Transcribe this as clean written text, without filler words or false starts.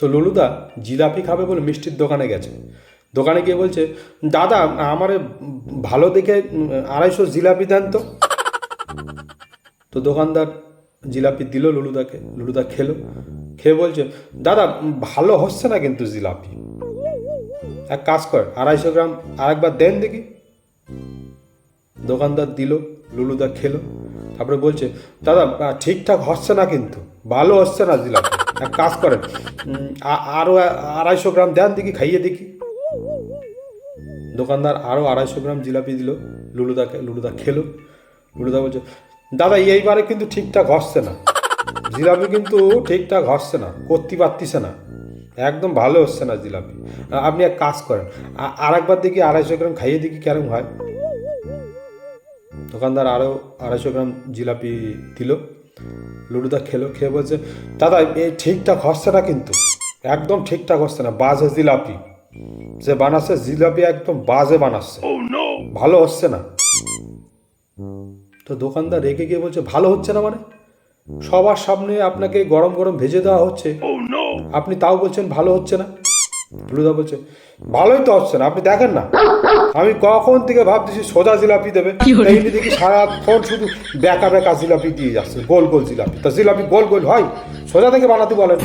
তো লুলুদা জিলাপি খাবে বলে মিষ্টির দোকানে গেছে। দোকানে গিয়ে বলছে, দাদা আমারে ভালো দেখে 250 জিলাপি দেন তো। তো দোকানদার জিলাপি দিল লুলুদাকে, লুলুদা খেলো, খেয়ে বলছে, দাদা ভালো হচ্ছে না কিন্তু জিলাপি, এক কাজ করেন 250 গ্রাম আরেকবার দেন দেখি। দোকানদার দিল, লুলুদা খেলো, তারপরে বলছে, দাদা ঠিকঠাক হচ্ছে না কিন্তু, ভালো হচ্ছে না জিলাপি, এক কাজ করেন আরও 250 গ্রাম দেন দেখি, খাইয়ে দেখি। দোকানদার আরও 250 গ্রাম জিলাপি দিল লুলুদাকে, লুলুদা খেলো, লুলুদা বলছে, দাদা এইবারে কিন্তু ঠিকঠাক হচ্ছে না, জিলাপি কিন্তু ঠিকঠাক হচ্ছে না, করতে পারতিছে না, একদম ভালো হচ্ছে না জিলাপি, আপনি এক কাজ করেন আরেকবার দেখি 250 গ্রাম খাইয়ে দেখি কেরম হয়। দোকানদার আরও 250 গ্রাম জিলাপি দিল, লুলুদা খেলো, খেয়ে বলছে, দাদা এই ঠিকঠাক হচ্ছে না কিন্তু, একদম ঠিকঠাক হচ্ছে না, বাজে জিলাপি, যে বানাচ্ছে জিলাপি একদম বাজে বানাচ্ছে, ভালো হচ্ছে না। তো দোকানদার রেগে গিয়ে বলছে, ভালো হচ্ছে না মানে? সবার সামনে আপনাকে গরম গরম ভেজে দেওয়া হচ্ছে, আপনি তাও বলছেন ভালো হচ্ছে না। লুলুদা বলছে, ভালোই তো হচ্ছে না, আপনি দেখেন না, আমি কখন থেকে ভাবতেছি সোজা জিলাপি দেবে, এইনি দেখি সারাক্ষণ শুধু বেঁকা বেঁকা জিলাপি দিয়ে যাচ্ছে, গোল গোল জিলাপি, তা জিলাপি গোল গোল হয়? সোজা থেকে বানাতে বলেন।